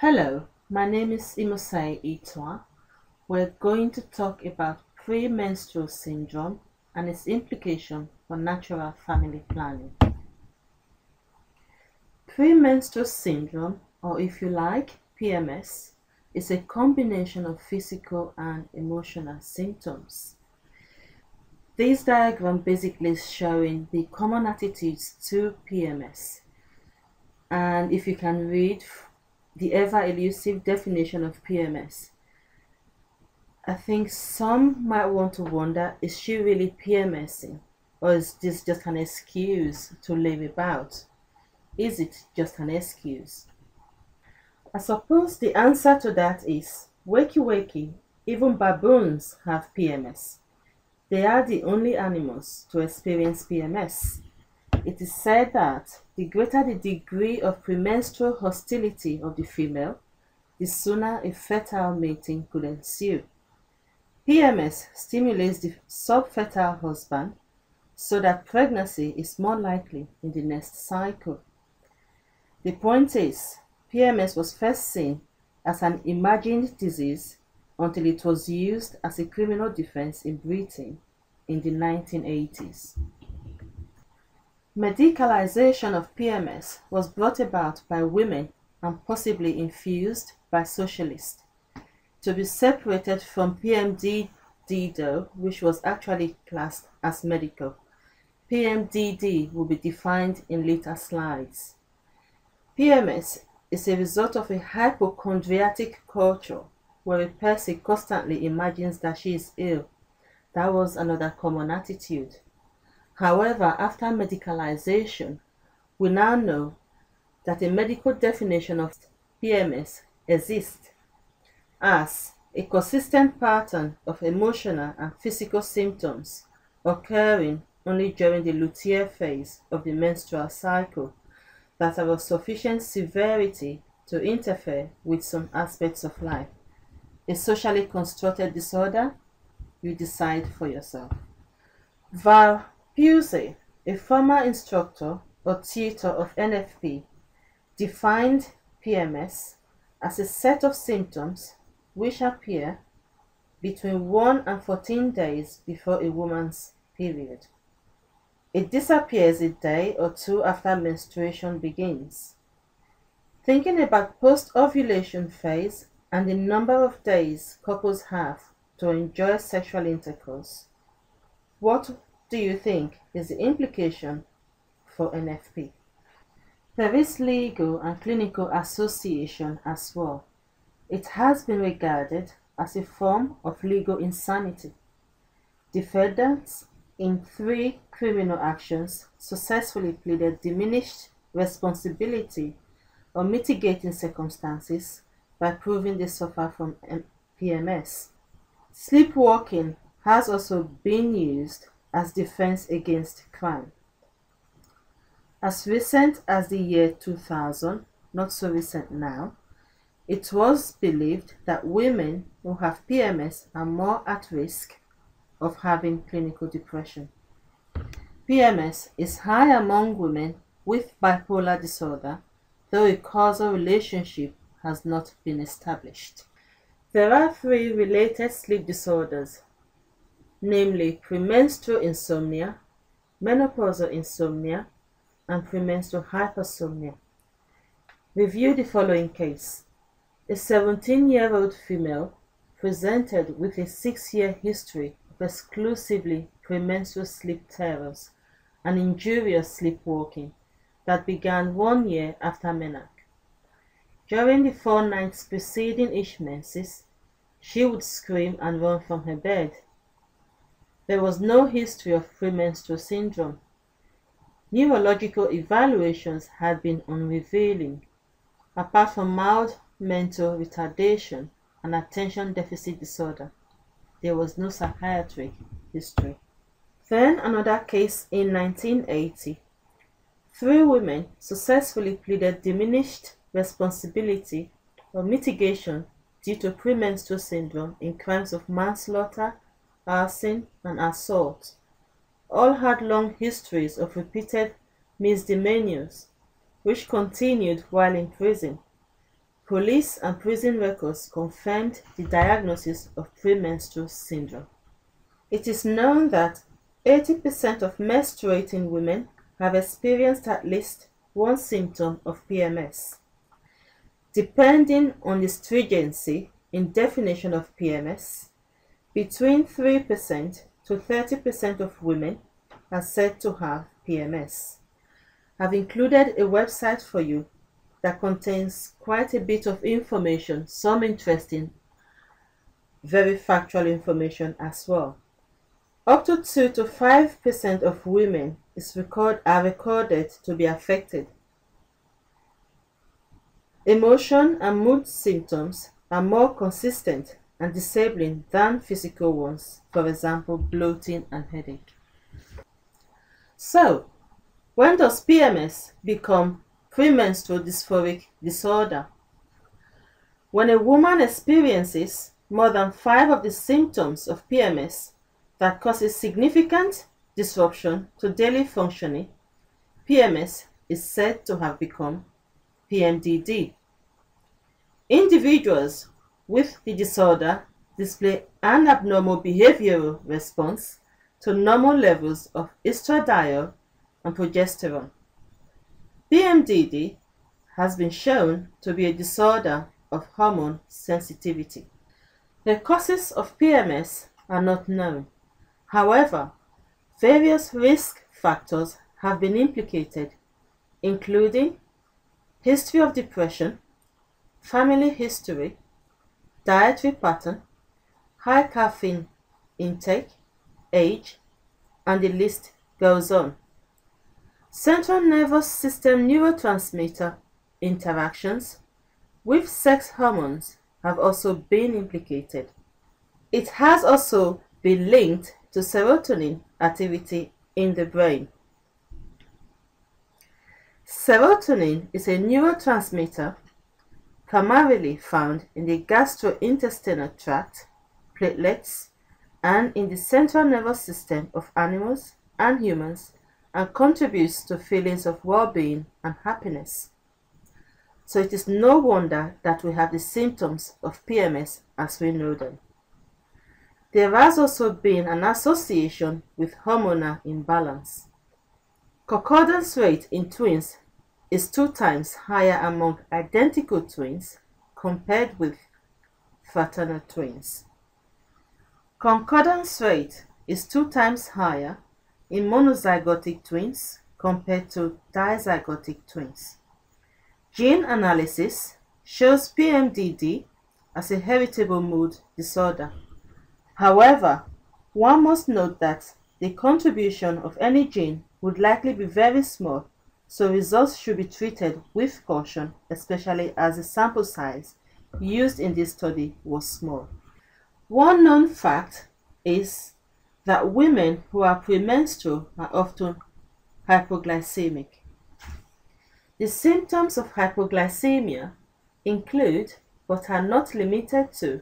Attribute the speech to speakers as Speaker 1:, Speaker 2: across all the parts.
Speaker 1: Hello, my name is Imosai Itwa. We're going to talk about premenstrual syndrome and its implication for natural family planning. Premenstrual syndrome, or if you like, PMS, is a combination of physical and emotional symptoms. This diagram basically is showing the common attitudes to PMS. And if you can read the ever elusive definition of PMS, I think some might want to wonder, is she really PMSing? Or is this just an excuse to live about? Is it just an excuse? I suppose the answer to that is, wakey wakey, even baboons have PMS. They are the only animals to experience PMS. It is said that the greater the degree of premenstrual hostility of the female, the sooner a fertile mating could ensue. PMS stimulates the subfertile husband so that pregnancy is more likely in the next cycle. The point is, PMS was first seen as an imagined disease until it was used as a criminal defense in Britain in the 1980s. Medicalization of PMS was brought about by women and possibly infused by socialists, to be separated from PMDD, which was actually classed as medical. PMDD will be defined in later slides. PMS is a result of a hypochondriatic culture where a person constantly imagines that she is ill. That was another common attitude. However, after medicalization, we now know that a medical definition of PMS exists as a consistent pattern of emotional and physical symptoms occurring only during the luteal phase of the menstrual cycle that are of sufficient severity to interfere with some aspects of life. A socially constructed disorder? You decide for yourself. Val Pusey, a former instructor or tutor of NFP, defined PMS as a set of symptoms which appear between 1 and 14 days before a woman's period. It disappears a day or two after menstruation begins. Thinking about post-ovulation phase and the number of days couples have to enjoy sexual intercourse, what do you think is the implication for NFP? There is legal and clinical association as well. It has been regarded as a form of legal insanity. Defendants in 3 criminal actions successfully pleaded diminished responsibility or mitigating circumstances by proving they suffer from PMS. Sleepwalking has also been used as defense against crime. As recent as the year 2000, not so recent now, it was believed that women who have PMS are more at risk of having clinical depression. PMS is high among women with bipolar disorder, though a causal relationship has not been established. There are 3 related sleep disorders, namely premenstrual insomnia, menopausal insomnia, and premenstrual hypersomnia. Review the following case. A 17-year-old female presented with a 6-year history of exclusively premenstrual sleep terrors and injurious sleepwalking that began 1 year after menarche. During the 4 nights preceding each menses, she would scream and run from her bed. There was no history of premenstrual syndrome. Neurological evaluations had been unrevealing. Apart from mild mental retardation and attention deficit disorder, there was no psychiatric history. Then another case in 1980. 3 women successfully pleaded diminished responsibility or mitigation due to premenstrual syndrome in crimes of manslaughter, arson, and assault. All had long histories of repeated misdemeanors, which continued while in prison. police and prison records confirmed the diagnosis of premenstrual syndrome. It is known that 80% of menstruating women have experienced at least one symptom of PMS. Depending on the stringency in definition of PMS, between 3% to 30% of women are said to have PMS. I've included a website for you that contains quite a bit of information, some interesting, very factual information as well. Up to 2 to 5% of women are recorded to be affected. Emotion and mood symptoms are more consistent and disabling than physical ones, for example, bloating and headache. So, when does PMS become premenstrual dysphoric disorder? When a woman experiences more than 5 of the symptoms of PMS that causes significant disruption to daily functioning, PMS is said to have become PMDD. Individuals with the disorder display an abnormal behavioral response to normal levels of estradiol and progesterone. PMDD has been shown to be a disorder of hormone sensitivity. The causes of PMS are not known. However, various risk factors have been implicated, including history of depression, family history, dietary pattern, high caffeine intake, age, and the list goes on. Central nervous system neurotransmitter interactions with sex hormones have also been implicated. It has also been linked to serotonin activity in the brain. Serotonin is a neurotransmitter primarily found in the gastrointestinal tract, platelets, and in the central nervous system of animals and humans, and contributes to feelings of well-being and happiness. So it is no wonder that we have the symptoms of PMS as we know them. There has also been an association with hormonal imbalance. Concordance rate in twins is 2 times higher among identical twins compared with fraternal twins. Concordance rate is 2 times higher in monozygotic twins compared to dizygotic twins. Gene analysis shows PMDD as a heritable mood disorder. However, one must note that the contribution of any gene would likely be very small, so results should be treated with caution, especially as the sample size used in this study was small. One known fact is that women who are premenstrual are often hypoglycemic. The symptoms of hypoglycemia include, but are not limited to,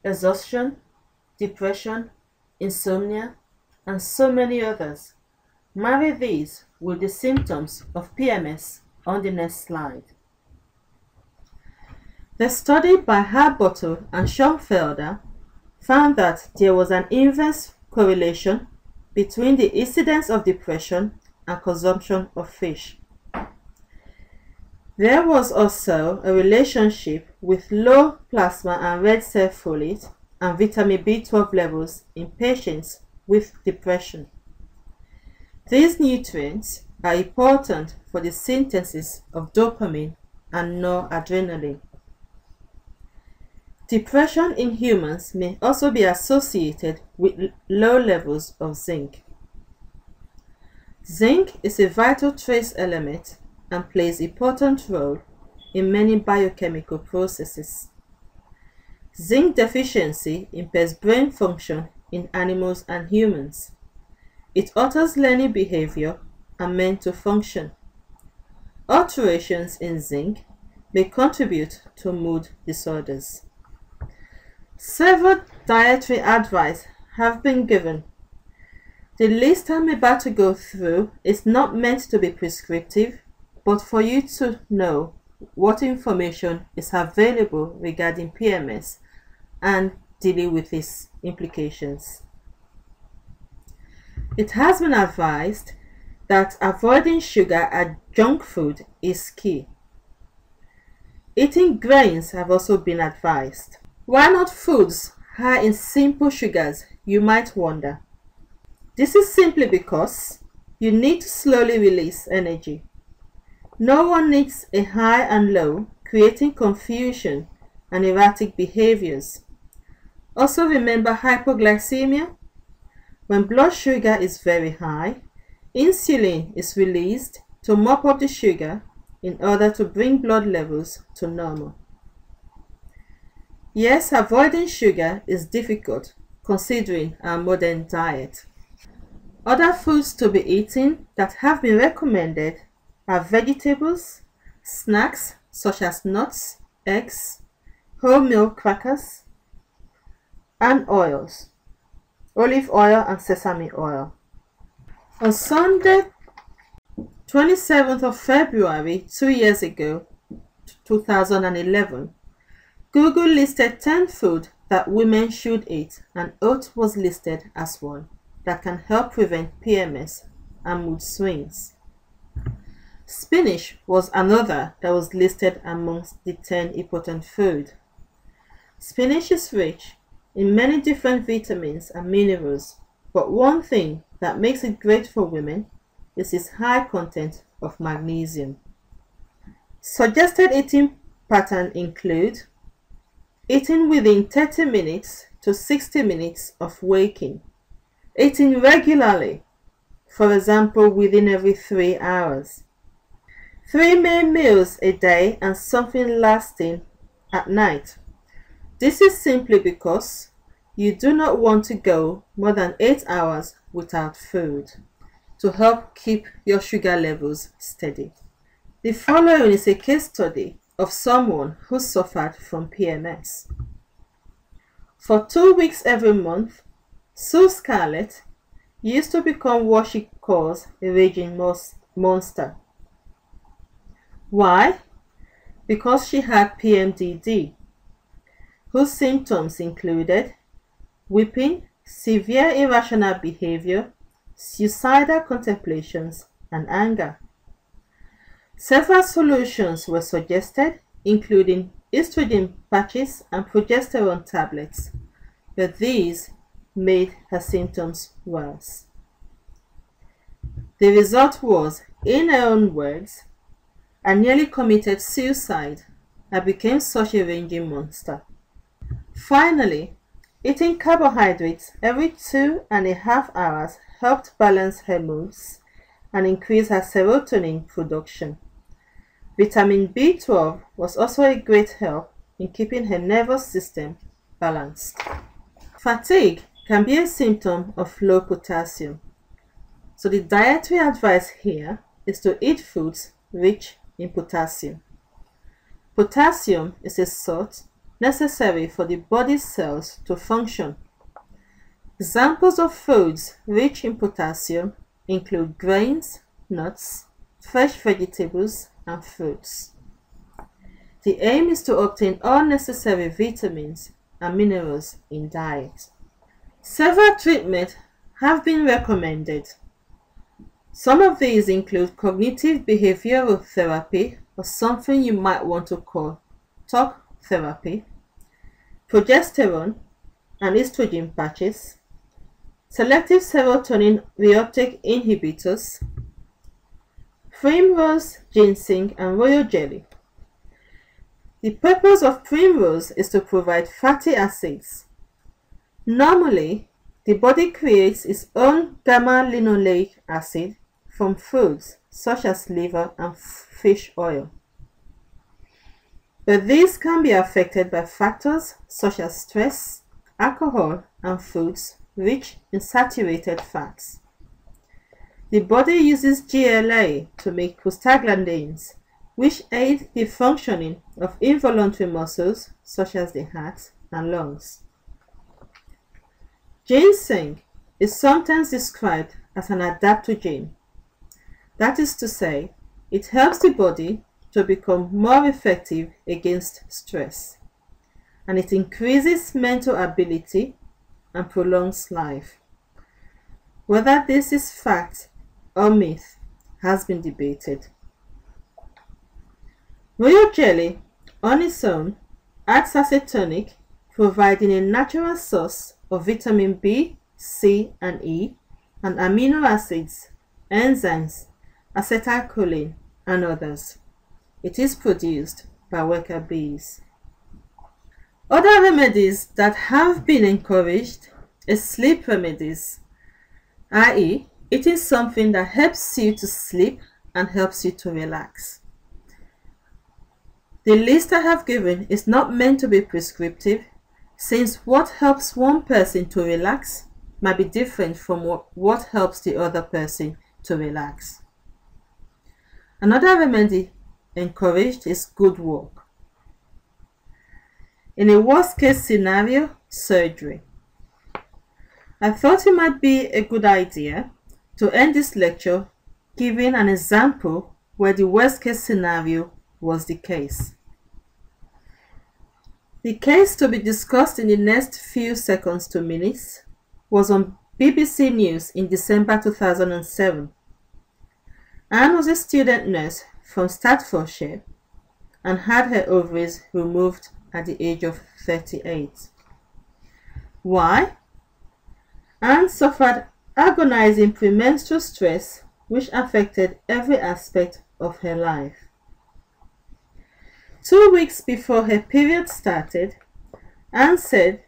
Speaker 1: exhaustion, depression, insomnia, and so many others. Marry these with the symptoms of PMS on the next slide. The study by Harbottle and Schoenfelder found that there was an inverse correlation between the incidence of depression and consumption of fish. There was also a relationship with low plasma and red cell folate and vitamin B12 levels in patients with depression. These nutrients are important for the synthesis of dopamine and noradrenaline. Depression in humans may also be associated with low levels of zinc. Zinc is a vital trace element and plays an important role in many biochemical processes. Zinc deficiency impairs brain function in animals and humans. It alters learning behavior and mental function. Alterations in zinc may contribute to mood disorders. Several dietary advice have been given. The list I'm about to go through is not meant to be prescriptive, but for you to know what information is available regarding PMS and dealing with its implications. It has been advised that avoiding sugar and junk food is key. Eating grains have also been advised. Why not foods high in simple sugars, you might wonder. This is simply because you need to slowly release energy. No one needs a high and low, creating confusion and erratic behaviors. Also remember hypoglycemia. When blood sugar is very high, insulin is released to mop up the sugar in order to bring blood levels to normal. Yes, avoiding sugar is difficult considering our modern diet. Other foods to be eaten that have been recommended are vegetables, snacks such as nuts, eggs, wholemeal crackers, and oils, olive oil and sesame oil. On Sunday, 27th of February, 2 years ago, 2011, Google listed 10 foods that women should eat, and oat was listed as one that can help prevent PMS and mood swings. Spinach was another that was listed amongst the 10 important foods. Spinach is rich in many different vitamins and minerals, but one thing that makes it great for women is its high content of magnesium. Suggested eating patterns include eating within 30 minutes to 60 minutes of waking, eating regularly, for example within every 3 hours, 3 main meals a day and something lasting at night. This is simply because you do not want to go more than 8 hours without food to help keep your sugar levels steady. The following is a case study of someone who suffered from PMS. For 2 weeks every month, Sue Scarlett used to become what she calls a raging monster. Why? Because she had PMDD, whose symptoms included weeping, severe irrational behavior, suicidal contemplations, and anger. Several solutions were suggested, including estrogen patches and progesterone tablets, but these made her symptoms worse. The result was, in her own words, I nearly committed suicide. I became such a raging monster. Finally, eating carbohydrates every 2.5 hours helped balance her moods and increase her serotonin production. Vitamin B12 was also a great help in keeping her nervous system balanced. Fatigue can be a symptom of low potassium, so the dietary advice here is to eat foods rich in potassium. Potassium is a salt necessary for the body's cells to function. Examples of foods rich in potassium include grains, nuts, fresh vegetables, and fruits. The aim is to obtain all necessary vitamins and minerals in diet. Several treatments have been recommended. Some of these include cognitive behavioral therapy, or something you might want to call talk therapy, progesterone and estrogen patches, selective serotonin reuptake inhibitors, primrose, ginseng, and royal jelly. The purpose of primrose is to provide fatty acids. Normally, the body creates its own gamma-linoleic acid from foods such as liver and fish oil. But these can be affected by factors such as stress, alcohol, and foods rich in saturated fats. The body uses GLA to make prostaglandins, which aid the functioning of involuntary muscles such as the heart and lungs. Ginseng is sometimes described as an adaptogen. That is to say, it helps the body to become more effective against stress, and it increases mental ability and prolongs life. Whether this is fact or myth has been debated. Royal jelly on its own acts as a tonic, providing a natural source of vitamin B, C, and E, and amino acids, enzymes, acetylcholine, and others. It is produced by worker bees. Other remedies that have been encouraged is sleep remedies, i.e., eating something that helps you to sleep and helps you to relax. The list I have given is not meant to be prescriptive, since what helps one person to relax might be different from what helps the other person to relax. Another remedy encouraged is good work. In a worst case scenario, surgery. I thought it might be a good idea to end this lecture giving an example where the worst case scenario was the case. The case to be discussed in the next few seconds to minutes was on BBC News in December 2007. Anne was a student nurse from Staffordshire and had her ovaries removed at the age of 38. Why? Anne suffered agonizing premenstrual stress which affected every aspect of her life. 2 weeks before her period started, Anne said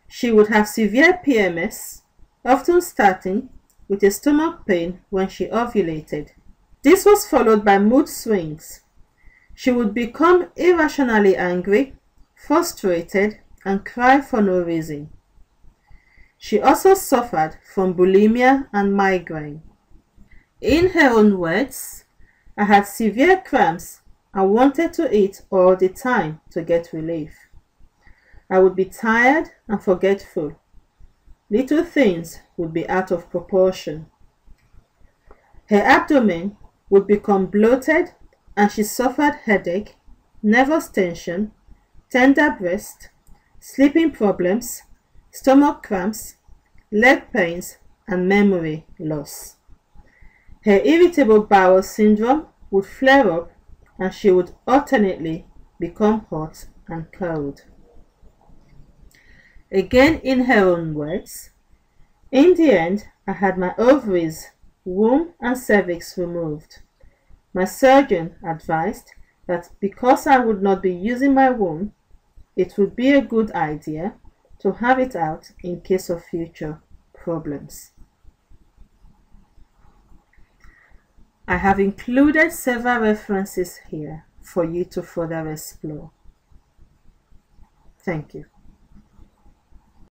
Speaker 1: she would have severe PMS, often starting with a stomach pain when she ovulated. This was followed by mood swings. She would become irrationally angry, frustrated, and cry for no reason. She also suffered from bulimia and migraine. In her own words, I had severe cramps and wanted to eat all the time to get relief. I would be tired and forgetful. Little things would be out of proportion. Her abdomen would become bloated and she suffered headache, nervous tension, tender breast, sleeping problems, stomach cramps, leg pains, and memory loss. Her irritable bowel syndrome would flare up and she would alternately become hot and cold. Again in her own words, in the end, I had my ovaries, womb and cervix removed. My surgeon advised that because I would not be using my womb, it would be a good idea to have it out in case of future problems. I have included several references here for you to further explore. Thank you.